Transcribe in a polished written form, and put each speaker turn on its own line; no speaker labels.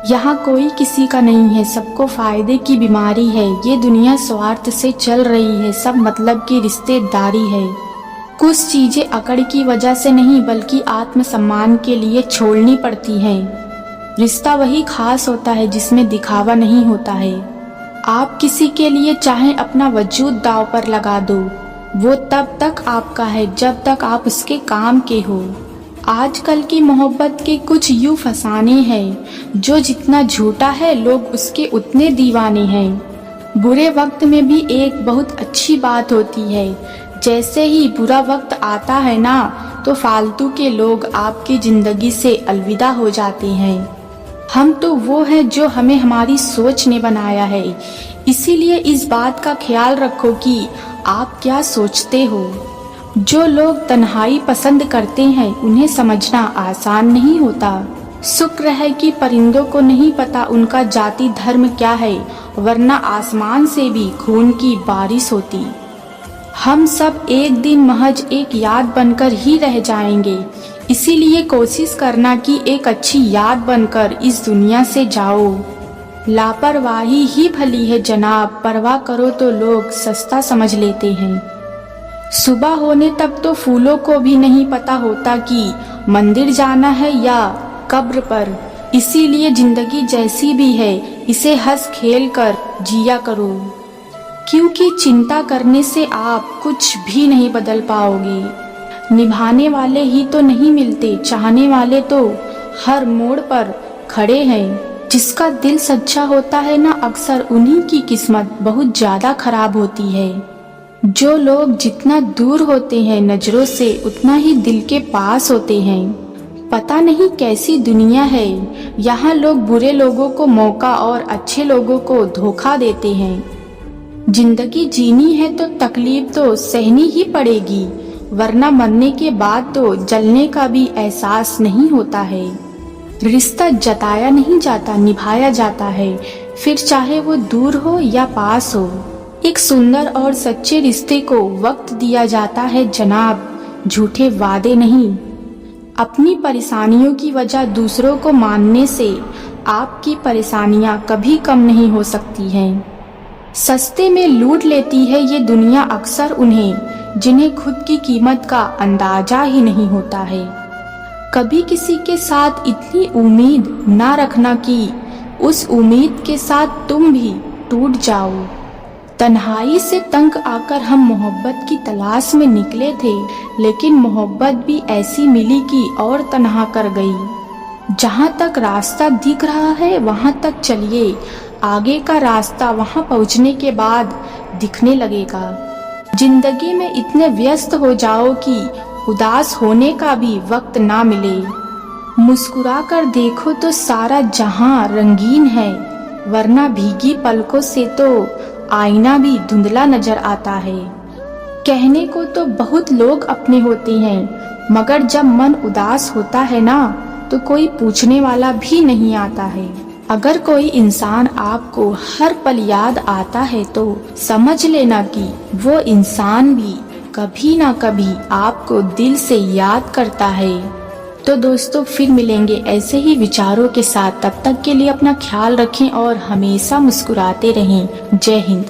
यहाँ कोई किसी का नहीं है, सबको फायदे की बीमारी है। ये दुनिया स्वार्थ से चल रही है, सब मतलब की रिश्तेदारी है। कुछ चीजें अकड़ की वजह से नहीं बल्कि आत्मसम्मान के लिए छोड़नी पड़ती हैं। रिश्ता वही खास होता है जिसमें दिखावा नहीं होता है। आप किसी के लिए चाहे अपना वजूद दांव पर लगा दो, वो तब तक आपका है जब तक आप उसके काम के हो। आजकल की मोहब्बत के कुछ यूं फसाने हैं, जो जितना झूठा है लोग उसके उतने दीवाने हैं। बुरे वक्त में भी एक बहुत अच्छी बात होती है, जैसे ही बुरा वक्त आता है ना तो फालतू के लोग आपकी जिंदगी से अलविदा हो जाते हैं। हम तो वो हैं जो हमें हमारी सोच ने बनाया है, इसीलिए इस बात का ख्याल रखो कि आप क्या सोचते हो। जो लोग तन्हाई पसंद करते हैं उन्हें समझना आसान नहीं होता। शुक्र है कि परिंदों को नहीं पता उनका जाति धर्म क्या है, वरना आसमान से भी खून की बारिश होती। हम सब एक दिन महज एक याद बनकर ही रह जाएंगे, इसीलिए कोशिश करना कि एक अच्छी याद बनकर इस दुनिया से जाओ। लापरवाही ही भली है जनाब, परवाह करो तो लोग सस्ता समझ लेते हैं। सुबह होने तक तो फूलों को भी नहीं पता होता कि मंदिर जाना है या कब्र पर। इसीलिए जिंदगी जैसी भी है इसे हंस खेल कर जिया करो, क्योंकि चिंता करने से आप कुछ भी नहीं बदल पाओगे। निभाने वाले ही तो नहीं मिलते, चाहने वाले तो हर मोड़ पर खड़े हैं। जिसका दिल सच्चा होता है ना, अक्सर उन्हीं की किस्मत बहुत ज्यादा खराब होती है। जो लोग जितना दूर होते हैं नजरों से उतना ही दिल के पास होते हैं। पता नहीं कैसी दुनिया है, यहाँ लोग बुरे लोगों को मौका और अच्छे लोगों को धोखा देते हैं। जिंदगी जीनी है तो तकलीफ तो सहनी ही पड़ेगी, वरना मरने के बाद तो जलने का भी एहसास नहीं होता है। रिश्ता जताया नहीं जाता, निभाया जाता है, फिर चाहे वो दूर हो या पास हो। एक सुंदर और सच्चे रिश्ते को वक्त दिया जाता है जनाब, झूठे वादे नहीं। अपनी परेशानियों की वजह दूसरों को मानने से आपकी परेशानियां कभी कम नहीं हो सकती हैं। सस्ते में लूट लेती है ये दुनिया अक्सर उन्हें, जिन्हें खुद की कीमत का अंदाजा ही नहीं होता है। कभी किसी के साथ इतनी उम्मीद ना रखना कि उस उम्मीद के साथ तुम भी टूट जाओ। तन्हाई से तंग आकर हम मोहब्बत की तलाश में निकले थे, लेकिन मोहब्बत भी ऐसी मिली कि और तन्हा कर गई। जहाँ तक रास्ता दिख रहा है वहाँ तक चलिए, आगे का रास्ता वहाँ पहुँचने के बाद दिखने लगेगा। जिंदगी में इतने व्यस्त हो जाओ कि उदास होने का भी वक्त ना मिले। मुस्कुरा कर देखो तो सारा जहां रंगीन है, वरना भीगी पलकों से तो आईना भी धुंधला नजर आता है। कहने को तो बहुत लोग अपने होते हैं, मगर जब मन उदास होता है ना तो कोई पूछने वाला भी नहीं आता है। अगर कोई इंसान आपको हर पल याद आता है तो समझ लेना कि वो इंसान भी कभी ना कभी आपको दिल से याद करता है। तो दोस्तों फिर मिलेंगे ऐसे ही विचारों के साथ, तब तक के लिए अपना ख्याल रखें और हमेशा मुस्कुराते रहें। जय हिंद।